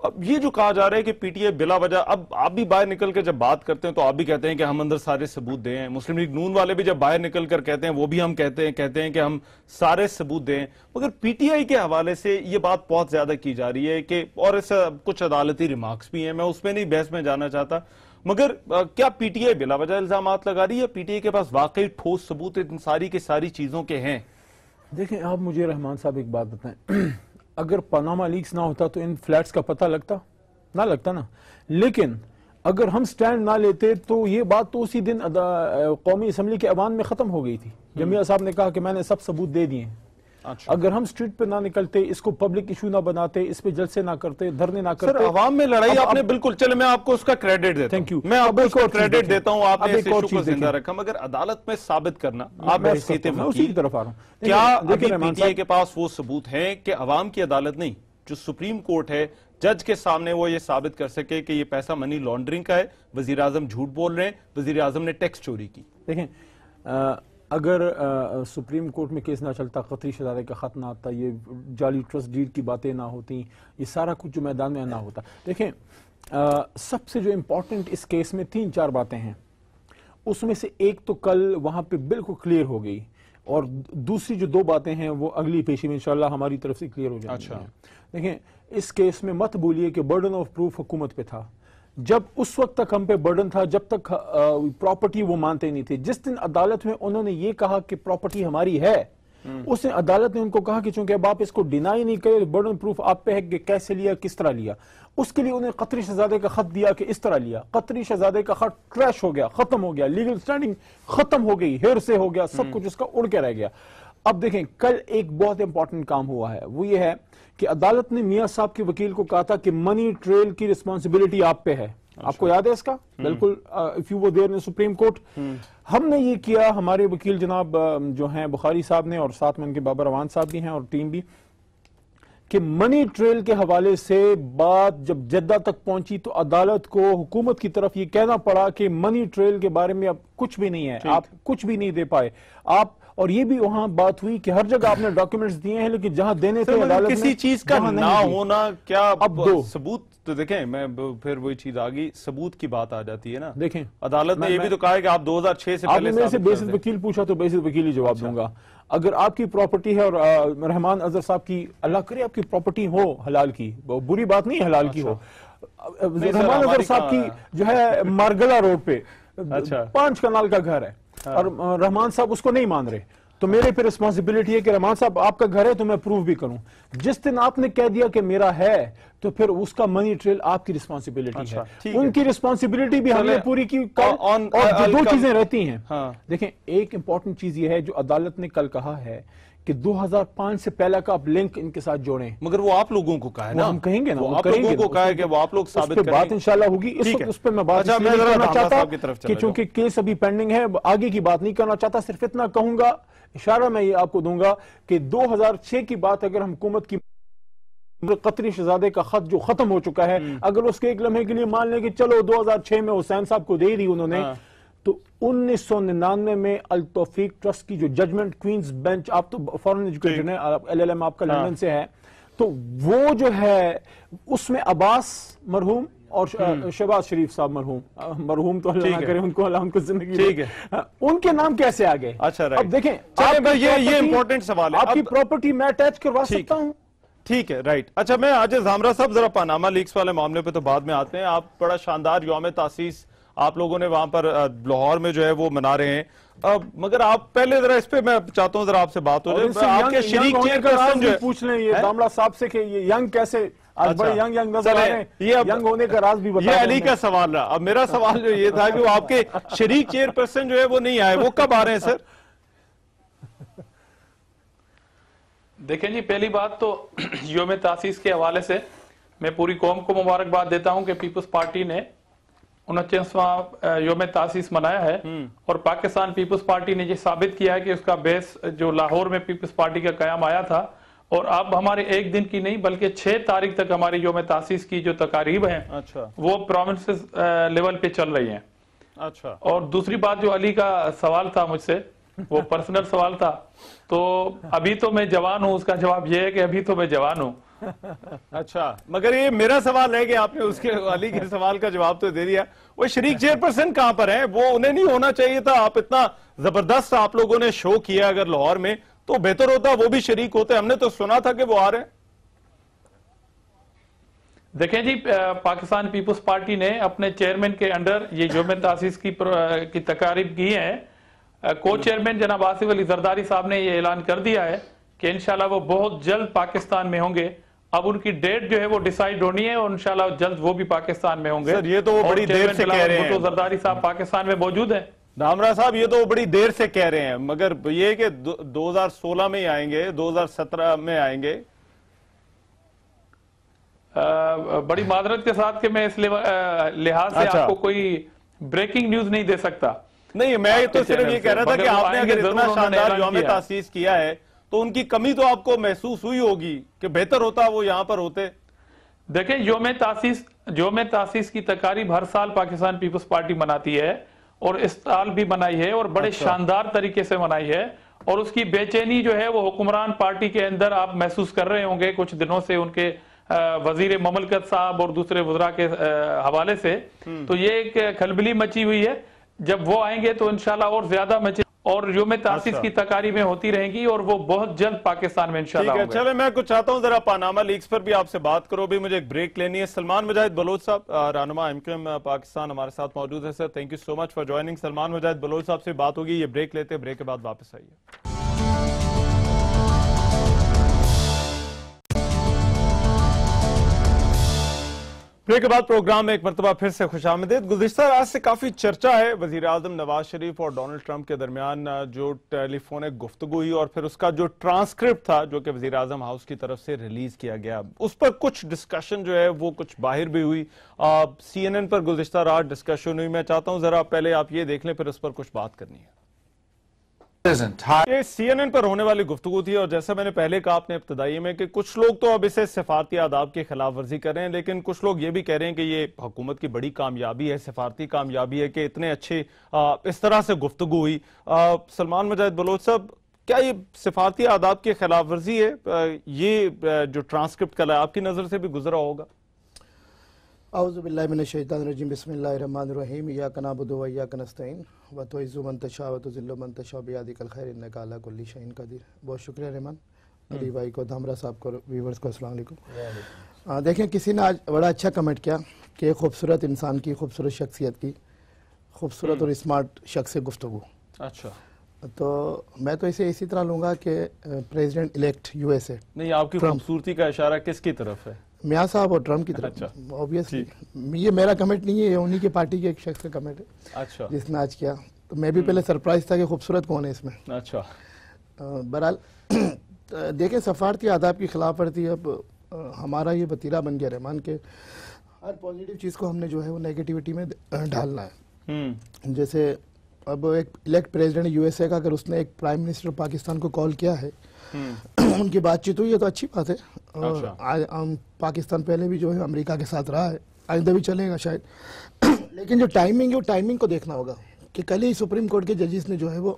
اب یہ جو کہا جا رہا ہے کہ پی ٹی آئی بلا وجہ، اب آپ بھی باہر نکل کے جب بات کرتے ہیں تو آپ بھی کہتے ہیں کہ ہم اندر سارے ثبوت دیں ہیں، مسلم لیگ نون والے بھی جب باہر نکل کر کہتے ہیں وہ بھی ہم کہتے ہیں کہ ہم سارے ثبوت دیں، مگر پی ٹی آئی کے حوالے سے یہ بات بہت زیادہ کی جا رہی ہے کہ، اور اس کچھ عدالتی ریمارکس بھی ہیں، میں اس میں نہیں بحث میں جانا چاہتا، مگر کیا پی ٹی آئی بلا وجہ الزامات لگا رہی ہے؟ پی ٹی آئی کے پاس واقعی ٹھوس ثبوت ان ساری کی ساری چیزوں کے ہیں؟ دیکھیں آپ مجھے رحمان صاحب ایک بات بتائیں، اگر پاناما لیکس نہ ہوتا تو ان فلیٹس کا پتہ لگتا نہ لگتا نا، لیکن اگر ہم سٹینڈ نہ لیتے تو یہ بات تو اسی دن قومی اسمبلی کے ایوان میں ختم ہو گئی تھی جب میاں صاحب نے کہا کہ میں نے سب ثبوت دے دیے ہیں۔ اگر ہم سٹریٹ پہ نہ نکلتے، اس کو پبلک ایشو نہ بناتے، اس پہ جلسے نہ کرتے، دھرنے نہ کرتے، سر عوام میں لڑائی آپ نے بالکل، چلے میں آپ کو اس کا کریڈٹ دیتا ہوں، میں آپ کو اس کا کریڈٹ دیتا ہوں، آپ نے اس ایشو کو زندہ رکھا، مگر عدالت میں ثابت کرنا، آپ بحثیت وکیل، کیا ابھی پی ٹی آئی کے پاس وہ ثبوت ہیں کہ عوام کی عدالت نہیں، جو سپریم کورٹ ہے، جج کے سامنے وہ یہ ثابت کر سکے کہ یہ پیسہ منی لانڈرنگ کا ہے، وزیراعظم جھوٹ بول رہے ہیں، وزیراعظم نے ٹیکس چوری کی؟ دیکھیں اگر سپریم کورٹ میں کیس نہ چلتا، قطری شہزادے کا خط نہ آتا، یہ جعلی ٹرسٹ ڈیڈ کی باتیں نہ ہوتی، یہ سارا کچھ جو میدان میں نہ ہوتا۔ دیکھیں سب سے جو امپورٹنٹ اس کیس میں 3-4 باتیں ہیں، اس میں سے ایک تو کل وہاں پہ بالکل کلیئر ہو گئی، اور دوسری جو 2 باتیں ہیں وہ اگلی پیشی میں انشاءاللہ ہماری طرف سے کلیئر ہو جائیں گی۔ دیکھیں اس کیس میں مت بولیے کہ برڈن آف پروف حکومت پہ تھا، جب اس وقت تک ہم پہ برڈن تھا جب تک پراپرٹی وہ مانتے نہیں تھے۔ جس دن عدالت میں انہوں نے یہ کہا کہ پراپرٹی ہماری ہے، اس دن عدالت نے ان کو کہا کہ چونکہ اب آپ اس کو ڈینائی نہیں کرے، برڈن پروف آپ پہ ہے کہ کیسے لیا، کس طرح لیا۔ اس کے لیے انہیں قطری شہزادے کا خط دیا کہ اس طرح لیا۔ قطری شہزادے کا خط ٹریش ہو گیا، ختم ہو گیا، لیگل سٹینڈنگ ختم ہو گئی، ہیر سے ہو گیا، سب کچھ اس کا اڑ کے رہ گیا۔ اب دیکھیں کل ایک بہت امپورٹنٹ کام ہوا ہے، وہ یہ ہے کہ عدالت نے میاں صاحب کے وکیل کو کہا تھا کہ منی ٹریل کی رسپانسبلٹی آپ پہ ہے۔ آپ کو یاد ہے اس کا؟ بالکل if you were there in Supreme Court۔ ہم نے یہ کیا، ہمارے وکیل جناب جو ہیں بخاری صاحب نے، اور ساتھ میں ان کے بابر روان صاحب بھی ہیں اور ٹیم بھی، کہ منی ٹریل کے حوالے سے بات جب جدہ تک پہنچی تو عدالت کو حکومت کی طرف یہ کہنا پڑا کہ منی ٹریل کے بارے میں اب کچھ بھی نہیں ہے، آپ کچھ بھی نہیں دے پائے آپ۔ اور یہ بھی وہاں بات ہوئی کہ ہر جگہ آپ نے ڈاکیومنٹس دیے ہیں لیکن جہاں دینے تھے عدالت کسی چیز کا نہ ہونا، کیا اب ثبوت تو دیکھیں، میں پھر وہی چیز آگئی، ثبوت کی بات آ جاتی ہے نا۔ دیکھیں عدالت نے یہ بھی تو کہا ہے کہ آپ 2006 سے پہلے آپ نے میرے سے بیسد وکیل پوچھا تو بیسد وکیل ہی جواب دوں گا۔ اگر آپ کی پراپرٹی ہے، اور رحمان اظہر صاحب کی، اللہ کرے آپ کی پراپرٹی ہو حلال کی، بری بات نہیں حلال کی ہو، رحمان اظہر صاحب کی جو ہے مارگلا روڈ پہ 5 کنال کا گھر ہے، اور رحمان صاحب اس کو نہیں مان رہے، تو میرے پہ رسپانسبلٹی ہے کہ رحمان صاحب آپ کا گھر ہے تو میں پروف بھی کروں۔ جس دن آپ نے کہہ دیا کہ میرا ہے تو پھر اس کا منی ٹریل آپ کی رسپانسبلٹی ہے، ان کی رسپانسبلٹی بھی ہم نے پوری کی، اور 2 چیزیں رہتی ہیں۔ دیکھیں ایک امپورٹنٹ چیز یہ ہے جو عدالت نے کل کہا ہے کہ 2005 سے پہلا کا آپ لنک ان کے ساتھ جوڑیں، مگر وہ آپ لوگوں کو کہا ہے نا، ہم کہیں گے نا، وہ آپ لوگوں کو کہا ہے کہ وہ آپ لوگ ثابت کریں، بات انشاءاللہ ہوگی۔ اس وقت اس پہ میں بات نہیں کرنا چاہتا کہ چونکہ کیس ابھی پینڈنگ ہے، آگے کی بات نہیں کرنا چاہتا، صرف اتنا کہوں گا، اشارہ میں یہ آپ کو دوں گا کہ 2006 کی بات اگر ہم حکومت کی قطری شہزادے کا خط جو ختم ہو چکا ہے، اگر اس کے ایک لمحے کے لیے مان لیں کہ چلو 2006 میں حسین صاحب کو دے دی انہوں نے، تو 1999 میں التوفیق ٹرسٹ کی جو ججمنٹ کوئنز بینچ، آپ تو فورن ایجوکیٹڈ ہیں، LLM آپ کا لندن سے ہے، تو وہ جو ہے اس میں عباس مرحوم اور شہباز شریف صاحب مرحوم تو اللہ نہ کرے ان کو زندگی، ان کے نام کیسے آ گئے؟ اب دیکھیں یہ امپورٹنٹ سوال ہے، آپ کی پراپرٹی میں اٹیچ کروا سکتا ہوں؟ ٹھیک ہے، رائٹ۔ اچھا میں آج زامرہ صاحب ذرا پاناما لیکس والے معاملے پہ تو بعد میں آتے ہیں، آپ بڑا شاندار یوم تاسیس آپ لوگوں نے وہاں پر لاہور میں جو ہے وہ منا رہے ہیں، مگر آپ پہلے ذرا اس پہ میں چاہتا ہوں ذرا آپ سے بات ہو جائے، آپ کے شریک چیئرپرسن جو ہے، پوچھ لیں یہ داملہ صاحب سے کہ یہ ینگ کیسے آج بڑے ینگ نظر آ رہے ہیں، ینگ ہونے کا راز بھی بتا، یہ علی کا سوال رہا۔ اب میرا سوال جو یہ تھا کہ وہ آپ کے شریک چیئرپرسن جو ہے وہ نہیں آئے، وہ کب آ رہے ہیں سر؟ دیکھیں جی، پہلی بات تو یوم تاسیس کے حوالے سے میں پوری قوم کو مبارکباد دیتا ہوں کہ پیپلز پارٹی نے 49واں یوم تاسیس منایا ہے، اور پاکستان پیپلز پارٹی نے یہ ثابت کیا ہے کہ اس کا بیس جو لاہور میں پیپلز پارٹی کا قیام آیا تھا، اور اب ہمارے 1 دن کی نہیں بلکہ 6 تاریخ تک ہماری یوم تاسیس کی جو تقاریب ہیں وہ پروونسز لیول پہ چل رہی ہیں۔ اور دوسری بات جو علی کا سوال تھا مجھ سے، وہ پرسنل سوال تھا، تو ابھی تو میں جوان ہوں، اس کا جواب یہ ہے کہ ابھی تو میں جوان ہوں، اچھا مگر یہ میرا سوال ہے کہ آپ نے اس کے علی کے سوال کا جواب تو دے دیا. وہ شریک چیئرپرسن کہاں پر ہیں؟ وہ انہیں نہیں ہونا چاہیے تھا؟ آپ اتنا زبردست آپ لوگوں نے شو کیا اگر لاہور میں تو بہتر ہوتا وہ بھی شریک ہوتے. ہم نے تو سنا تھا کہ وہ آ رہے ہیں. دیکھیں جی پاکستان پیپلز پارٹی نے اپنے چیئرمین کے انڈر یہ یوم تاسیس کی تقاریب کی ہیں. کو چیئرمین جناب آصف علی زرداری صاحب نے یہ اعلان کر دیا ہے کہ انشاءاللہ وہ بہت جلد پاکستان میں ہوں گے. اب ان کی ڈیٹ جو ہے وہ ڈیسائیڈ ہونی ہے اور انشاءاللہ جلد وہ بھی پاکستان میں ہوں گے. سر یہ تو وہ بڑی دیر سے کہہ رہے ہیں. زرداری صاحب پاکستان میں موجود ہیں. دھامرا صاحب یہ تو وہ بڑی دیر سے کہہ رہے ہیں مگر یہ کہ 2016 میں ہی آئیں گے, 2017 میں آئیں گے. بڑی معذرت کے ساتھ کہ میں اس لحاظ سے آپ کو کوئی بریکنگ نیوز نہیں دے سکتا. نہیں میں تو صرف یہ کہہ رہا تھا کہ آپ نے اگر اتنا شاندار یوم تاسیس کیا ہے تو ان کی کمی تو آپ کو محسوس ہوئی ہوگی کہ بہتر ہوتا وہ یہاں پر ہوتے. دیکھیں یوم تاسیس کی تقاریب ہر سال پاکستان پیپلز پارٹی مناتی ہے اور اس سال بھی منائی ہے اور بڑے شاندار طریقے سے منائی ہے. اور اس کی بے چینی جو ہے وہ حکمران پارٹی کے اندر آپ محسوس کر رہے ہوں گے کچھ دنوں سے ان کے وزیر مملکت صاحب اور دوسرے وزراء کے حوالے سے. تو یہ ایک کھلبلی مچی ہوئی ہے. جب وہ آئیں گے تو انشاءاللہ اور زیادہ مچے اور یوم تاسیس کی تقاریبیں ہوتی رہیں گی اور وہ بہت جلد پاکستان میں انشاءاللہ ہوں گے. چلے میں کچھ چاہتا ہوں ذرا پاناما لیکس پر بھی آپ سے بات کرو. بھی مجھے ایک بریک لینی ہے. سلمان مجاہد بلوچ صاحب رہنما ایم کیو ایم پاکستان ہمارے ساتھ موجود ہے. Sir thank you so much for joining. Salman Mujahid Baloch صاحب سے بات ہوگی. یہ بریک لیتے ہیں, بریک کے بعد واپس آئیے. بریک کے بعد پروگرام میں ایک مرتبہ پھر سے خوش آمدید. گزشتہ رات سے کافی چرچا ہے وزیر اعظم نواز شریف اور ڈونلڈ ٹرمپ کے درمیان جو ٹیلی فونک گفتگو ہوئی اور پھر اس کا جو ٹرانسکرپٹ تھا جو کہ وزیر اعظم ہاؤس کی طرف سے ریلیز کیا گیا, اس پر کچھ ڈسکشن جو ہے وہ کچھ باہر بھی ہوئی. سی این این پر گزشتہ رات ڈسکشن ہوئی. میں چاہتا ہوں ذرا پہلے آپ یہ دیکھ لیں پھر اس پر کچھ بات کرنی ہے. یہ سی این این پر ہونے والی گفتگو تھی اور جیسا میں نے پہلے کہا اپنے ابتدائی میں کہ کچھ لوگ تو اب اسے سفارتی آداب کی خلاف ورزی کر رہے ہیں, لیکن کچھ لوگ یہ بھی کہہ رہے ہیں کہ یہ حکومت کی بڑی کامیابی ہے, سفارتی کامیابی ہے کہ اتنے اچھے اس طرح سے گفتگو ہوئی. سلمان مجاہد بلوچ صاحب کیا یہ سفارتی آداب کی خلاف ورزی ہے؟ یہ جو ٹرانسکرپٹ کل ہے آپ کی نظر سے بھی گزرا ہوگا. اعوذ باللہ من الشیطان الرجیم بسم اللہ الرحمن الرحیم. ایاک نعبد و ایاک نستعین وتعز من تشاء وتذل من تشاء بیدک الخیر انک علی کل شیء قدیر. بہت شکریہ رحمان علی بھائی کو, دھامرا صاحب کو, ویورز کو السلام علیکم. دیکھیں کسی نے آج بڑا اچھا کمنٹ کیا کہ خوبصورت انسان کی, خوبصورت شخصیت کی, خوبصورت اور اسمارٹ شخص سے گفتگو. اچھا تو میں تو اسے اسی طرح لوں گا کہ president elect U S A. نہیں آپ کی خوبصورتی کا اشارہ کس کی طرف ہے؟ میاں صاحب اور ٹرمپ کی طرف. اوبیسلی یہ میرا کمنٹ نہیں ہے, یہ انہی کی پارٹی کے ایک شخص کا کمنٹ ہے. اچھا جس نے آج کیا. تو میں بھی پہلے سرپرائز تھا کہ خوبصورت کون ہے اس میں. اچھا بہرحال دیکھیں سفارتی آداب کی خلاف ورزی اب ہمارا یہ وتیرہ بن گیا رحمان کہ ہر پازیٹیو چیز کو ہم نے جو ہے وہ نیگیٹیوٹی میں ڈالنا ہے. جیسے اب ایک elect president U S A کا اگر اس نے ایک پرائم منسٹر پاکستان کو کال کیا ہے, ان کی بات چیت ہوئی ہے تو اچھی بات ہے. پاکستان پہلے بھی جو ہے امریکہ کے ساتھ رہا ہے, آئندہ بھی چلے گا شاید. لیکن جو ٹائمنگ ہے وہ ٹائمنگ کو دیکھنا ہوگا کہ کل ہی سپریم کورٹ کے ججز نے جو ہے وہ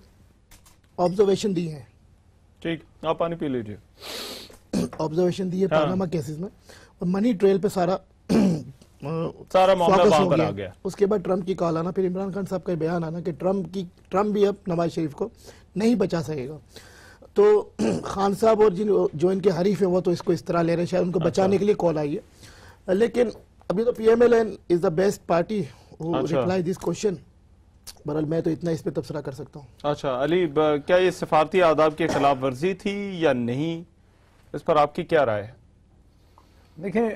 آبزرویشن دی ہیں. ٹھیک آپ پانی پی لیجئے. آبزرویشن دی ہے پاناما کیسز میں اور منی ٹریل پہ سارا معاملہ وہاں پر آ گیا. اس کے بعد ٹرمپ کی کال آنا, پھر عمران خان صاحب کا بیان آنا کہ ٹرمپ بھی اب نواز شریف کو نہیں بچا سکے گا. تو خان صاحب اور جو ان کے حریف ہیں وہ تو اس کو اس طرح لے رہے ہیں شاید ان کو بچانے کے لیے کال آئی ہے. لیکن ابھی تو P M L N is the best party who reply this question. بہرحال میں تو اتنا اس پہ تبصرہ کر سکتا ہوں. اچھا علی, کیا یہ سفارتی آداب کی خلاف ورزی تھی یا نہیں, اس پر آپ کی کیا رائے ہے؟ دیکھیں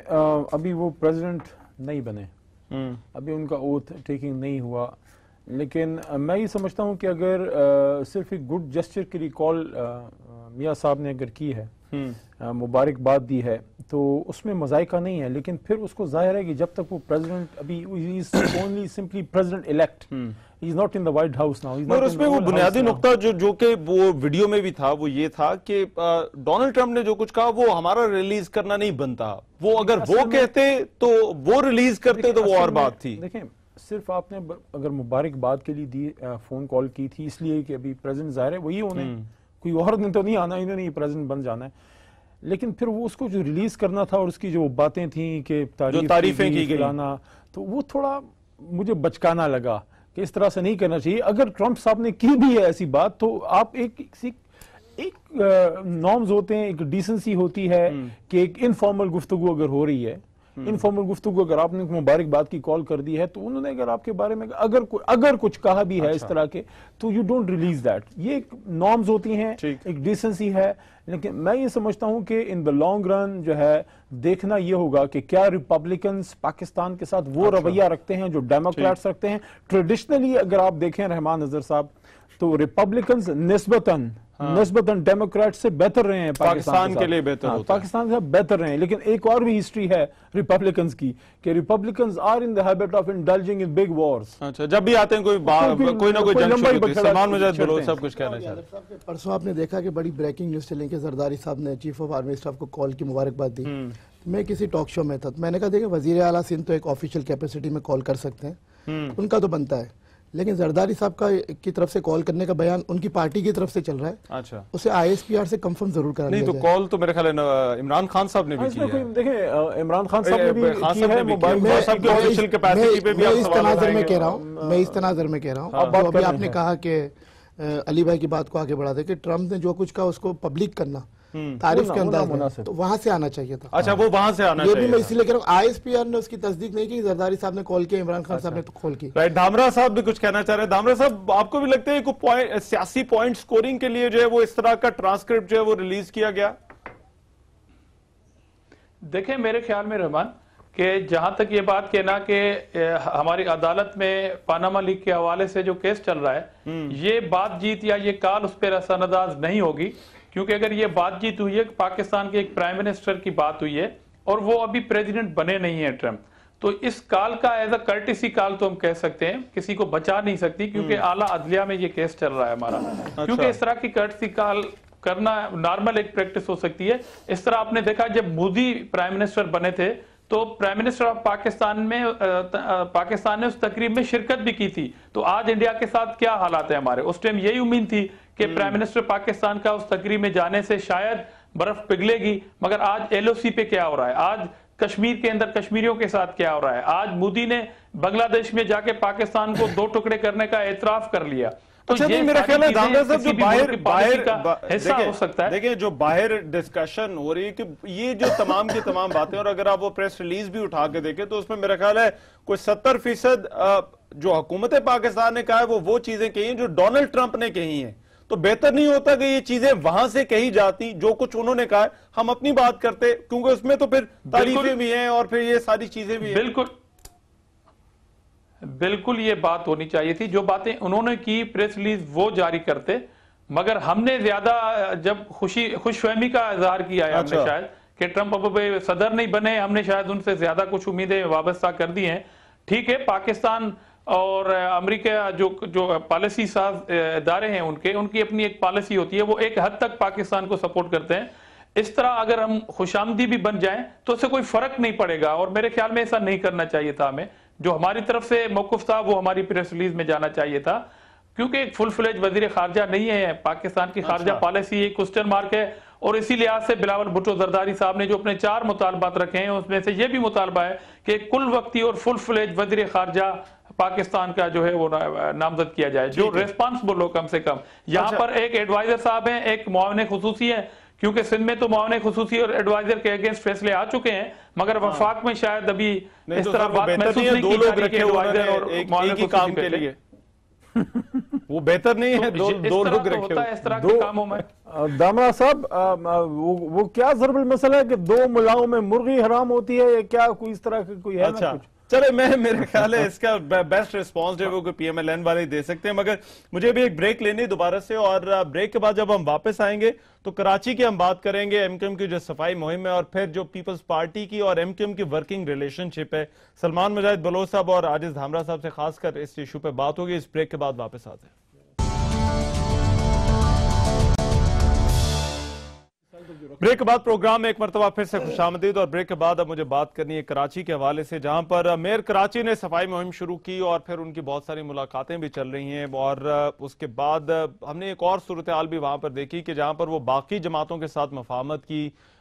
ابھی وہ پریزیڈنٹ نہیں بنے, ابھی ان کا اوتھ ٹیکنگ نہیں ہوا, لیکن میں یہ سمجھتا ہوں کہ اگر صرف ایک گڈ جسچر کی ریکال میاں صاحب نے اگر کی ہے, مبارکباد دی ہے, تو اس میں مذائقہ نہیں ہے. لیکن پھر اس کو ظاہر ہے کہ جب تک وہ پریزیڈنٹ ابھی ہی is only simply president elect, he is not in the White House now. اور اس میں وہ بنیادی نقطہ جو کہ وہ ویڈیو میں بھی تھا وہ یہ تھا کہ ڈونلڈ ٹرمپ نے جو کچھ کہا وہ ہمارا ریلیز کرنا نہیں بنتا. وہ اگر وہ کہتے تو وہ ریلیز کرتے تو وہ اور بات تھی. دیکھیں صرف آپ نے اگر مبارکباد کے لیے دی فون کال کی تھی اس لیے کہ ابھی پریزیڈنٹ ظاہر ہے وہی انہیں, کوئی اور دن تو نہیں آنا, انہوں نے یہ پریزیڈنٹ بن جانا ہے. لیکن پھر وہ اس کو جو ریلیز کرنا تھا اور اس کی جو باتیں تھیں کہ تعریفیں کی گئی تو وہ تھوڑا مجھے بچکانا لگا کہ اس طرح سے نہیں کرنا چاہیے. اگر ٹرمپ صاحب نے کی بھی ہے ایسی بات تو آپ ایک نارمز ہوتے ہیں, ایک ڈیسنسی ہوتی ہے کہ ایک انفارمل گفتگو اگر ہو رہی ہے, انفارمل گفتگو اگر آپ نے مبارکباد کی کال کر دی ہے تو انہوں نے اگر آپ کے بارے میں اگر کچھ کہا بھی ہے اس طرح کے تو یو ڈونٹ ریلیز دیٹ. یہ ایک نارمز ہوتی ہیں, ایک ڈیسنسی ہے. لیکن میں یہ سمجھتا ہوں کہ ان دا لانگ رن جو ہے دیکھنا یہ ہوگا کہ کیا ریپبلکنز پاکستان کے ساتھ وہ رویہ رکھتے ہیں جو ڈیموکریٹس رکھتے ہیں. ٹریڈیشنلی اگر آپ دیکھیں رحمان نذر صاحب تو ریپبلکنز نسبتاً ڈیموکریٹ سے بہتر رہے ہیں پاکستان کے لیے بہتر ہوتا ہے, پاکستان سے بہتر رہے ہیں. لیکن ایک اور بھی ہسٹری ہے ریپبلکنز کی کہ Republicans are in the habit of indulging in big wars. اچھا, جب بھی آتے ہیں کوئی نہ کوئی جنگ شروع ہوتی ہے. سلمان مجاہد بلوچ سب کچھ کہنا چاہتے ہیں. پرسوں آپ نے دیکھا کہ بڑی بریکنگ نیوز چلیں کہ زرداری صاحب نے چیف آف آرمی اسٹاف کو کال کی مبارکباد دی. میں کسی ٹاک شو میں تھا, میں نے کہا دیکھیں وزیر اعلیٰ سندھ تو ایک آفیشیل کیپیسٹی میں کال کر سکتے ہیں, ان کا تو بنتا ہے, لیکن زرداری صاحب کی طرف سے کال کرنے کا بیان ان کی پارٹی کی طرف سے چل رہا ہے. اچھا, اسے آئی ایس پی آر سے کنفرم ضرور کرنا نہیں. تو کال تو میرے خیال ہے عمران خان صاحب نے بھی کی ہے. دیکھیں عمران خان صاحب نے بھی کی ہے. میں اس تناظر میں کہہ رہا ہوں ابھی آپ نے کہا کہ علی بھائی کی بات کو آگے بڑھا دے کہ ٹرمپ نے جو کچھ کہا اس کو پبلک کرنا تعریف کے انداز میں, تو وہاں سے آنا چاہیے تھا. اچھا, وہ وہاں سے آنا چاہیے. یہ بھی میں اسی لیے کہہ رہا ہوں آئی ایس پی آر نے اس کی تصدیق نہیں کی, زرداری صاحب نے کال کی, عمران خان صاحب نے تو کال کی. رائٹ, دھامرا صاحب بھی کچھ کہنا چاہ رہے ہیں. دھامرا صاحب, آپ کو بھی لگتا ہے کہ سیاسی پوائنٹ سکورنگ کے لیے جو ہے وہ اس طرح کا ٹرانسکرپٹ جو ہے وہ ریلیز کیا گیا؟ دیکھیں میرے خیال میں رحمان کہ جہاں تک یہ بات کہنا کہ ہماری عدالت میں پاناما لیک کے حوالے سے جو کیس چل رہا ہے, یہ بات چیت یا یہ کال اس پہ رسن انداز نہیں ہوگی, کیونکہ اگر یہ بات چیت ہوئی ہے پاکستان کے ایک پرائم منسٹر کی بات ہوئی ہے اور وہ ابھی پریزیڈنٹ بنے نہیں ہیں ٹرمپ, تو اس کال کا ایز اے کرٹیسی کال تو ہم کہہ سکتے ہیں, کسی کو بچا نہیں سکتی کیونکہ اعلیٰ عدلیہ میں یہ کیس چل رہا ہے ہمارا. کیونکہ اس طرح کی کرٹیسی کال کرنا نارمل ایک پریکٹس ہو سکتی ہے. اس طرح آپ نے دیکھا جب مودی پرائم منسٹر بنے تھے تو پرائم منسٹر آف پاکستان نے اس تقریب میں شرکت بھی کی تھی. تو آج انڈیا کے ساتھ کیا حالات ہیں ہمارے, اس ٹائم یہی امید تھی کہ پرائم منسٹر پاکستان کا اس تقریب میں جانے سے شاید برف پگھلے گی, مگر آج ایل او سی پہ کیا ہو رہا ہے, آج کشمیر کے اندر کشمیریوں کے ساتھ کیا ہو رہا ہے, آج مودی نے بنگلہ دیش میں جا کے پاکستان کو 2 ٹکڑے کرنے کا اعتراف کر لیا. اچھا, نہیں میرا خیال ہے دھامرا صاحب جو باہر دیکھیں جو باہر ڈسکشن ہو رہی ہے کہ یہ جو تمام کی تمام باتیں, اور اگر آپ وہ پریس ریلیز بھی اٹھا کے دیکھیں تو اس میں میرا خیال ہے کوئی 70% جو حکومت پاکستان نے کہا ہے وہ چیزیں کہی ہیں جو ڈونلڈ ٹرمپ نے کہی ہیں. تو بہتر نہیں ہوتا کہ یہ چیزیں وہاں سے کہی جاتی, جو کچھ انہوں نے کہا ہے ہم اپنی بات کرتے, کیونکہ اس میں تو پھر تعریفیں بھی ہیں اور پھر یہ ساری چیزیں بھی ہیں. بالکل یہ بات ہونی چاہیے تھی, جو باتیں انہوں نے کی پریس ریلیز وہ جاری کرتے, مگر ہم نے زیادہ جب خوش فہمی کا اظہار کیا ہے ہم نے شاید کہ ٹرمپ اب صدر نہیں بنے, ہم نے شاید ان سے زیادہ کچھ امیدیں وابستہ کر دی ہیں. ٹھیک ہے, پاکستان اور امریکہ جو پالیسی ساز ادارے ہیں ان کی اپنی ایک پالیسی ہوتی ہے, وہ ایک حد تک پاکستان کو سپورٹ کرتے ہیں. اس طرح اگر ہم خوشامدی بھی بن جائیں تو اس سے کوئی فرق نہیں پڑے گا, اور میرے خیال میں ایسا نہیں کرنا چاہیے تھا. ہمیں جو ہماری طرف سے موقف تھا وہ ہماری پریس ریلیز میں جانا چاہیے تھا, کیونکہ ایک فل فلیج وزیر خارجہ نہیں ہے. پاکستان کی خارجہ پالیسی ایک کوسچن مارک ہے, اور اسی لحاظ سے بلاول بھٹو زرداری صاحب نے جو اپنے 4 مطالبات رکھے ہیں اس میں سے یہ بھی مطالبہ ہے کہ کل وقتی اور فل فلیج وزیر خارجہ پاکستان کا جو ہے وہ نامزد کیا جائے, جو ریسپانسبل ہو کم سے کم. یہاں پر ایک ایڈوائزر صاحب ہیں, ایک معاون خصوصی ہے, کیونکہ سندھ میں تو معاون خصوصی اور ایڈوائزر کے اگینسٹ فیصلے آ چکے ہیں, مگر وفاق میں شاید ابھی اس طرح بات محسوس نہیں کی جا رہی کہ ایڈوائزر اور معاون خصوصی کے لیے وہ بہتر نہیں ہے. 2 لوگ رکھے ہوتا ہے اس طرح کے کاموں میں. دامرا صاحب وہ کیا ضرب المثل ہے کہ 2 ملاؤں میں مرغی حرام ہوتی ہے, یا کیا کوئی اس طرح کوئی ہے؟ اچھا چلے, میرے خیال ہے اس کا بیسٹ ریسپانس جو ہے وہ پی ایم ایل این والے دے سکتے ہیں, مگر مجھے بھی ایک بریک لینی دوبارہ سے, اور بریک کے بعد جب ہم واپس آئیں گے تو کراچی کی ہم بات کریں گے, ایم کیو ایم کی جو صفائی مہم ہے, اور پھر جو پیپلز پارٹی کی اور ایم کیو ایم کی ورکنگ ریلیشن شپ ہے. سلمان مجاہد بلوچ صاحب اور عاجز دھامرا صاحب سے خاص کر اس ایشو پہ بات ہوگی. اس بریک کے بعد واپس آتے ہیں. بریک کے بعد پروگرام میں ایک مرتبہ پھر سے خوش آمدید, اور بریک کے بعد اب مجھے بات کرنی ہے کراچی کے حوالے سے, جہاں پر میئر کراچی نے صفائی مہم شروع کی اور پھر ان کی بہت ساری ملاقاتیں بھی چل رہی ہیں, اور اس کے بعد ہم نے ایک اور صورتحال بھی وہاں پر دیکھی کہ جہاں پر وہ باقی جماعتوں کے ساتھ مفاہمت کی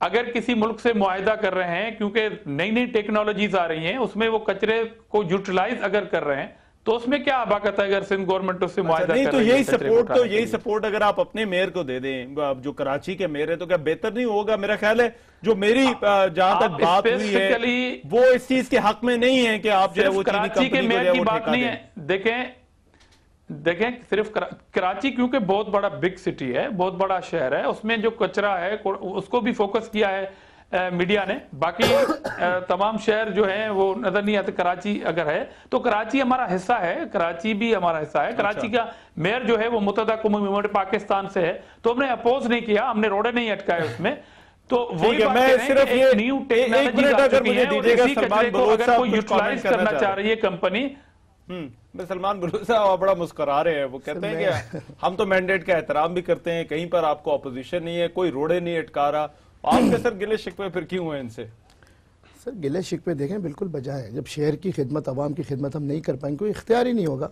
اگر کسی ملک سے معاہدہ کر رہے ہیں کیونکہ نئی نئی ٹیکنالوجیز آ رہی ہیں، اس میں وہ کچرے کو یوٹیلائز اگر کر رہے ہیں تو اس میں کیا اباقت ہے اگر سندھ گورنمنٹ اس سے معاہدہ نہیں کر تو رہی ہے یہی سپورٹ اگر آپ اپنے میئر کو دے دیں، جو کراچی کے میئر ہے، تو کیا بہتر نہیں ہوگا؟ میرا خیال ہے جو میری جہاں تک بات ہوئی ہے وہ اس چیز کے حق میں نہیں ہے کہ آپ جو ہے وہ چینی کراچی کے کمپنی کو میئر جو ہے کی وہ بات ٹھیکہ نہیں دیں۔ ہے، دیکھیں صرف کراچی کیونکہ بہت بڑا بگ سٹی ہے، بہت بڑا شہر ہے، اس میں جو کچرا ہے اس کو بھی فوکس کیا ہے میڈیا نے، باقی تمام شہر جو ہیں وہ نظر نہیں آتے۔ کراچی اگر ہے تو کراچی ہمارا حصہ ہے، کراچی بھی ہمارا حصہ ہے۔ کراچی کا میئر جو ہے وہ متحدہ قومی جمہوریہ پاکستان سے ہے، تو ہم نے اپوز نہیں کیا، ہم نے روڈے نہیں اٹکائے اس میں۔ تو وہی بات کہہ رہے ہیں کہ ایک نیو ٹیکنالوجی آ چکی ہے اور اسی کچرے کو اگر کوئی یوٹیلائز کرنا چاہ رہی ہے کمپنی۔ سلمان بلوچ صاحب آپ بڑا مسکرا رہے ہیں، وہ کہتے ہیں کہ ہم تو مینڈیٹ کا احترام بھی کرتے ہیں، کہیں پر آپ کو اپوزیشن نہیں ہے، کوئی روڑے نہیں اٹکا رہا، آپ کے سر گلے شکوے پھر کیوں ہیں ان سے؟ سر گلے شکوے دیکھیں بالکل بجا ہے، جب شہر کی خدمت، عوام کی خدمت ہم نہیں کر پائیں، کوئی اختیار ہی نہیں ہوگا۔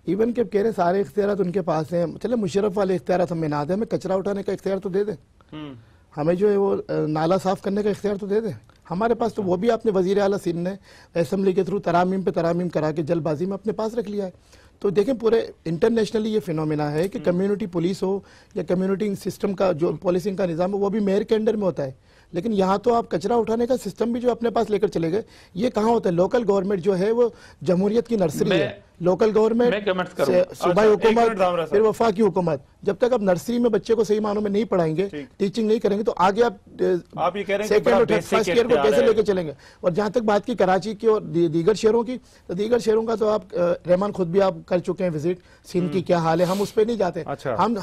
ایون کہ کہہ رہے سارے اختیارات ان کے پاس ہیں، چلے مشرف والے اختیارات ہمیں نہ دیں، ہمیں کچرا اٹھانے کا اختیار تو دے دیں، ہمیں جو ہے وہ نالا صاف کرنے کا اختیار تو دے دیں۔ ہمارے پاس تو وہ بھی آپ نے وزیر اعلیٰ سندھ نے اسمبلی کے تھرو ترامیم پہ ترامیم کرا کے جلد بازی میں اپنے پاس رکھ لیا ہے۔ تو دیکھیں پورے انٹرنیشنلی یہ فینومینا ہے کہ کمیونٹی پولیس ہو یا کمیونٹی سسٹم کا جو پولیسنگ کا نظام ہے وہ بھی میئر کے انڈر میں ہوتا ہے، لیکن یہاں تو آپ کچرا اٹھانے کا سسٹم بھی جو اپنے پاس لے کر چلے گئے، یہ کہاں ہوتا ہے؟ لوکل گورنمنٹ جو ہے وہ جمہوریت کی نرسری ہے، لوکل گورنمنٹ، صوبائی حکومت، پھر وفاقی حکومت، جب تک آپ نرسری میں بچے کو صحیح معنوں میں نہیں پڑھائیں گے، ٹیچنگ نہیں کریں گے تو آگے آپ یہ کہہ رہے ہیں سیکنڈ اور فرسٹ ایئر کو کیسے لے کے چلیں گے؟ اور جہاں تک بات کی کراچی کی اور دیگر شہروں کی، تو دیگر شہروں کا تو آپ رحمان خود بھی آپ کر چکے ہیں وزٹ، سندھ کی کیا حال ہے، ہم اس پہ نہیں جاتے،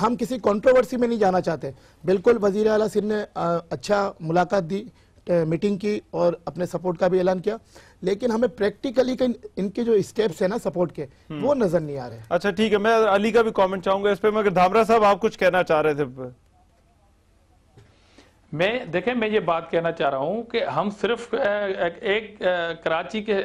ہم کسی کنٹروورسی میں نہیں جانا چاہتے۔ بالکل وزیر اعلیٰ سندھ نے اچھا ملاقات دی، میٹنگ کی اور اپنے سپورٹ کا بھی اعلان کیا، لیکن ہمیں پریکٹیکلی ان کے جو اسٹیپس ہیں نا سپورٹ کے وہ نظر نہیں آ رہے۔ اچھا ٹھیک ہے، میں علی کا بھی کامنٹ چاہوں گا اس پہ، مگر دھامرا صاحب آپ کچھ کہنا چاہ رہے تھے؟ دیکھیں میں یہ بات کہنا چاہ رہا ہوں کہ ہم صرف ایک کراچی کے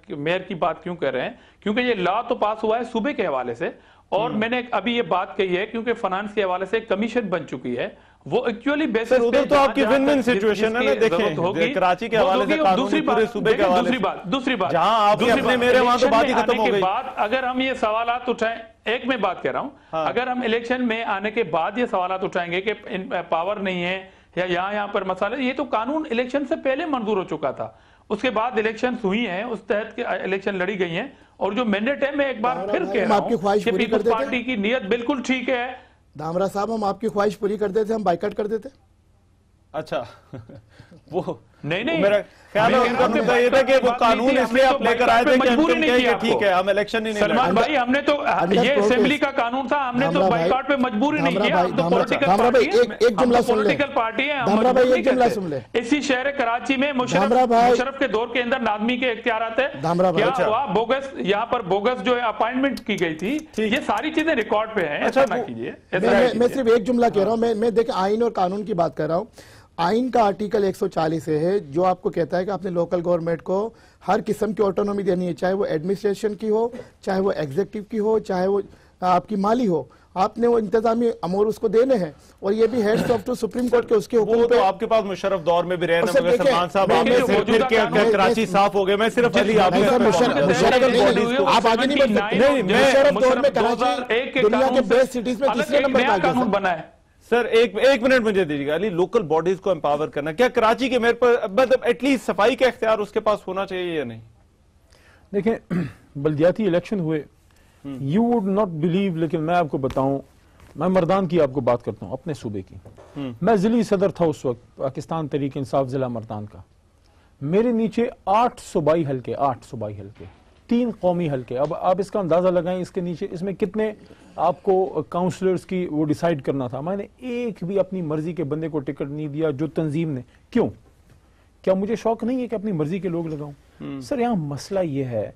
میئر کی بات کیوں کر رہے ہیں، کیونکہ یہ لا تو پاس ہوا ہے صوبے کے حوالے سے، اور میں نے ابھی یہ بات کہی ہے کیونکہ فنانس کے حوالے سے کمیشن بن چکی ہے، وہ ایکچولی بیسس ادھر تو آپ کی ون ون سچویشن ہے نا، دیکھیں کراچی کے حوالے سے قانون پورے صوبے کے حوالے سے، دوسری بات جہاں آپ اپنے میرے وہاں تو بات ہی ختم ہو گئی۔ اگر ہم یہ سوالات اٹھائیں، ایک میں بات کہہ رہا ہوں، اگر ہم الیکشن میں آنے کے بعد یہ سوالات اٹھائیں گے کہ پاور نہیں ہے یا یہاں پر مسئلہ، یہ تو قانون الیکشن سے پہلے منظور ہو چکا تھا، اس کے بعد الیکشنز ہوئی ہیں، اس تحت الیکشن لڑی گئی ہیں، اور جو مینڈیٹ ہے میں ایک بار پھر کہہ رہا ہوں کہ پیپلز پارٹی کی نیت بالکل ٹھیک ہے۔ دھامرا صاحب ہم آپ کی خواہش پوری کر دیتے، ہم بائیکاٹ کر دیتے۔ اچھا وہ نہیں میرا خیال ہے ان کا مدعا یہ تھا کہ وہ قانون اس لیے آپ لے کر آئے تھے کہ ہم کہیں کہ ٹھیک ہے ہم الیکشن ہی نہیں لڑیں۔ سلمان بھائی ہم نے تو یہ اسمبلی کا قانون تھا، ہم نے تو بائیکاٹ پہ مجبوری نہیں کیا، ہم تو پولیٹیکل پارٹی ہیں، ہم مجبور نہیں کرتے۔ اسی شہر کراچی میں مشرف کے دور کے اندر ناظمی کے اختیارات ہے، کیا ہوا بوگس، یہاں پر بوگس جو ہے اپائنٹمنٹ کی گئی تھی، یہ ساری چیزیں ریکارڈ پہ ہیں، ایسا نہ کیجئے۔ میں صرف ایک جملہ کہہ رہا ہوں، میں دیکھیں آئین اور قانون کی بات کر رہا ہوں۔ آئین کا آرٹیکل 140 ہے جو آپ کو کہتا ہے کہ آپ نے لوکل گورنمنٹ کو ہر قسم کی آٹونومی دینی ہے، چاہے وہ ایڈمنسٹریشن کی ہو، چاہے وہ ایگزیکٹو کی ہو، چاہے وہ آپ کی مالی ہو، آپ نے وہ انتظامی امور اس کو دینے ہیں، اور یہ بھی heads of two supreme court کے اس کے حکم پہ۔ آپ کے پاس مشرف دور میں بھی رہے نا، مگر سلمان صاحب کراچی صاف ہو گئے، میں صرف علی آپ آگے نہیں بڑھ سکتے، مشرف دور میں کراچی دنیا کے بیسٹ سٹیز میں تیسرے نمبر پر قانون بنا ہے۔ سر ایک منٹ مجھے دیجیے گا علی، لوکل باڈیز کو امپاور کرنا، کیا کراچی کے میئر پر مطلب ایٹ لیسٹ صفائی کا اختیار اس کے پاس ہونا چاہیے یا نہیں؟ دیکھیں بلدیاتی الیکشن ہوئے، یو وڈ ناٹ بلیو، لیکن میں آپ کو بتاؤں، میں مردان کی آپ کو بات کرتا ہوں، اپنے صوبے کی، میں ضلعی صدر تھا اس وقت پاکستان تحریک انصاف ضلع مردان کا، میرے نیچے 8 صوبائی حلقے، 3 قومی حلقے۔ اب آپ اس کا اندازہ لگائیں، اس کے نیچے اس میں کتنے آپ کو کاؤنسلرز کی وہ ڈیسائیڈ کرنا تھا۔ میں نے ایک بھی اپنی مرضی کے بندے کو ٹکٹ نہیں دیا جو تنظیم نے۔ کیوں؟ کیا مجھے شوق نہیں ہے کہ اپنی مرضی کے لوگ لگاؤں؟ سر یہاں مسئلہ یہ ہے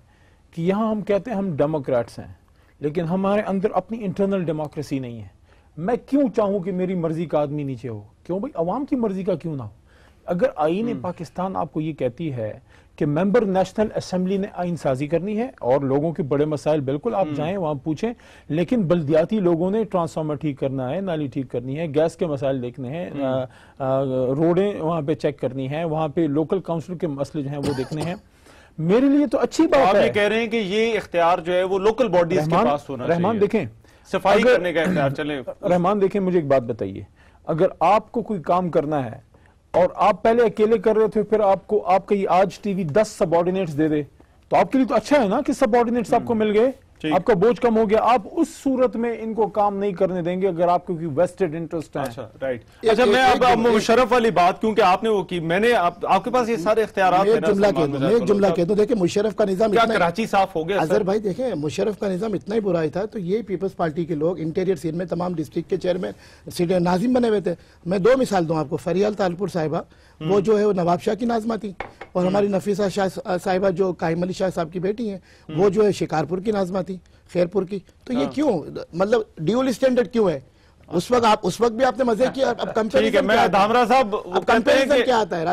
کہ یہاں ہم کہتے ہیں ہم ڈیموکریٹس ہیں، لیکن ہمارے اندر اپنی انٹرنل ڈیموکریسی نہیں ہے۔ میں کیوں چاہوں کہ میری مرضی کا آدمی نیچے ہو؟ کیوں بھائی؟ عوام کی مرضی کا کیوں نہ ہو؟ اگر آئین پاکستان آپ کو یہ کہتی ہے کہ ممبر نیشنل اسمبلی نے آئین سازی کرنی ہے اور لوگوں کے بڑے مسائل بالکل آپ جائیں وہاں پوچھیں، لیکن بلدیاتی لوگوں نے ٹرانسفارمر ٹھیک کرنا ہے، نالی ٹھیک کرنی ہے، گیس کے مسائل دیکھنے ہیں، روڈیں وہاں پہ چیک کرنی ہیں، وہاں پہ لوکل کاؤنسل کے مسئلے جو ہیں وہ دیکھنے ہیں، میرے لیے تو اچھی بات ہے۔ آپ یہ کہہ رہے ہیں کہ یہ اختیار جو ہے وہ لوکل باڈیز کے پاس ہونا چاہیے۔ رحمان دیکھیں، صفائی کرنے کا اختیار، چلیں رحمان دیکھیں مجھے ایک بات بتائیے، اگر آپ کو کوئی کام کرنا ہے اور آپ پہلے اکیلے کر رہے تھے، پھر آپ کو آپ کا یہ آج ٹی وی 10 سب آرڈینیٹس دے دے تو آپ کے لیے تو اچھا ہے نا کہ سب آرڈینیٹس آپ کو مل گئے، آپ کا بوجھ کم ہو گیا۔ آپ اس صورت میں ان کو کام نہیں کرنے دیں گے اگر آپ کو کوئی ویسٹڈ انٹرسٹ ہے۔ اچھا میں اب مشرف والی بات کیونکہ آپ نے وہ کی، میں نے آپ کے پاس یہ سارے اختیارات ہیں۔ میں ایک جملہ کہہ دوں، دیکھیں مشرف کا نظام کیا کراچی صاف ہو گیا؟ اظہر بھائی دیکھیں مشرف کا نظام اتنا ہی برا ہی تھا تو یہ پیپلز پارٹی کے لوگ انٹیریئر سندھ میں تمام ڈسٹرکٹ کے چیئرمین ناظم بنے ہوئے تھے۔ میں 2 مثال دوں آپ کو، فریال تالپور صاحبہ وہ جو ہے وہ نواب شاہ کی ناظمہ تھی، اور ہماری نفیسہ شاہ صاحبہ جو قائم علی شاہ صاحب کی بیٹی ہیں وہ جو ہے شکارپور کی ناظمہ تھی، خیرپور کی۔ تو یہ کیوں مطلب ڈیول اسٹینڈرڈ کیوں ہے؟ اس وقت بھی آپ نے مزے کیا، اب کمپیریزن کیا آتا ہے؟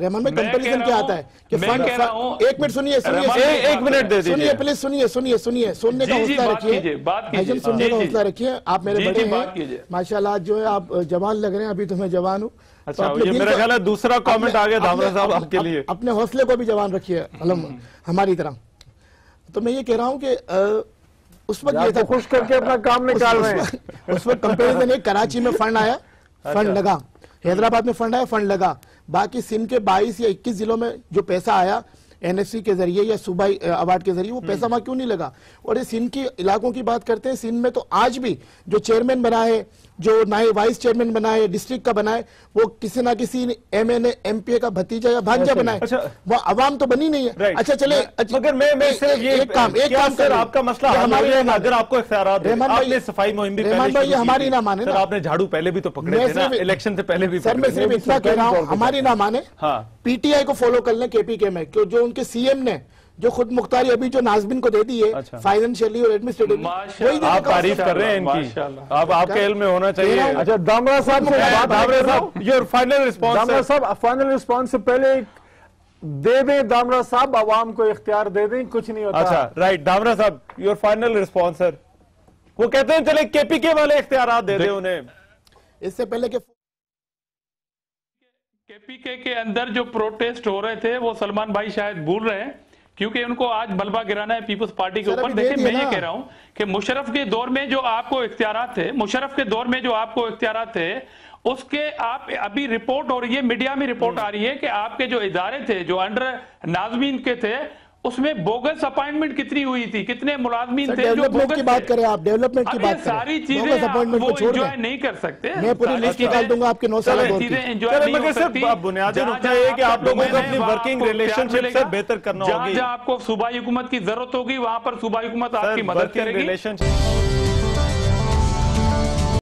رحمان بھائی کمپیریزن کیا آتا ہے کہ ایک منٹ سنیے، ایک منٹ دے دیجیے، سنیے پلیز، سنیے، سننے کا حوصلہ رکھیے بھائی، سننے کا حوصلہ رکھیے، آپ میرے بڑے ہیں ماشاءاللہ، جو ہے آپ جوان لگ رہے ہیں، ابھی تو میں جوان ہوں۔ اچھا یہ میرا خیال ہے دوسرا کامنٹ آ گیا دھامرا صاحب آپ کے لیے، اپنے حوصلے کو بھی جوان رکھیے ہماری طرح۔ تو میں یہ کہہ رہا ہوں کہ اس وقت یہ تھا خوش کر کے اپنا کام نکال رہے ہیں، اس وقت کمپیریزن ہے، کراچی میں فنڈ آیا، فنڈ لگا، حیدرآباد میں فنڈ آیا، فنڈ لگا، باقی سندھ کے 22 یا 21 ضلعوں میں جو پیسہ آیا این ایف سی کے ذریعے یا صوبائی ایوارڈ کے ذریعے، وہ پیسہ وہاں کیوں نہیں لگا؟ اور یہ سندھ کی علاقوں کی بات کرتے ہیں، سندھ میں تو آج بھی جو چیئرمین بنا ہے، جو نائب وائس چیئرمین بنا ہے، ڈسٹرکٹ کا بنا ہے، وہ کسی نہ کسی M N A M P A کا بھتیجا یا بھانجا بنا ہے، وہ عوام تو بنی نہیں ہے۔ اچھا چلے، مگر میں صرف یہ ایک کام سر آپ کا مسئلہ اگر آپ کو اختیارات دیں، آپ نے صفائی مہم بھی رحمان بھائی یہ ہماری نہ مانے، آپ نے جھاڑو پہلے بھی تو پکڑے تھے نا، الیکشن سے پہلے بھی۔ سر میں صرف اتنا کہہ رہا ہوں، ہماری نہ مانے، پی ٹی آئی کو فالو کر لیں، کے پی کے میں جو ان کے سی ایم نے جو خود مختاری ابھی جو ناظمین کو دے دی ہے فائنینشلی اور ایڈمنسٹریٹولی، آپ تعریف کر رہے ہیں ان کی، آپ کے علم میں ہونا چاہیے۔ اچھا دھامرا صاحب سے یور فائنل رسپانس، دھامرا صاحب فائنل رسپانس سے پہلے دے دیں، دھامرا صاحب عوام کو اختیار دے دیں، کچھ نہیں ہوتا۔ اچھا رائٹ، دھامرا صاحب یور فائنل رسپانس سر۔ وہ کہتے ہیں چلے کے پی کے والے اختیارات دے دیں انہیں، اس سے پہلے کہ کے پی کے اندر جو پروٹیسٹ ہو رہے تھے وہ سلمان بھائی شاید بھول رہے ہیں، کیونکہ ان کو آج ملبہ گرانا ہے پیپلز پارٹی کے اوپر۔ دیکھیں میں یہ کہہ رہا ہوں کہ مشرف کے دور میں جو آپ کو اختیارات تھے، اس کے آپ ابھی رپورٹ ہو رہی ہے، میڈیا میں رپورٹ آ رہی ہے کہ آپ کے جو ادارے تھے جو انڈر ناظمین کے تھے، اس میں بوگس اپائنٹمنٹ کتنی ہوئی تھی، کتنے ملازمین تھے جو ڈیولپمنٹ کی بات کریں، آپ ڈیولپمنٹ کی بات کریں، ساری چیزیں وہ انجوائے نہیں کر سکتے۔ میں پوری لسٹ نکال دوں گا آپ کے 9 سالہ دور کی۔ مگر صرف بنیادی نقطہ یہ ہے کہ آپ لوگوں کو اپنی ورکنگ ریلیشن شپ سے بہتر کرنا ہوگی۔ جہاں آپ کو صوبائی حکومت کی ضرورت ہوگی وہاں پر صوبائی حکومت آپ کی مدد کرے گی۔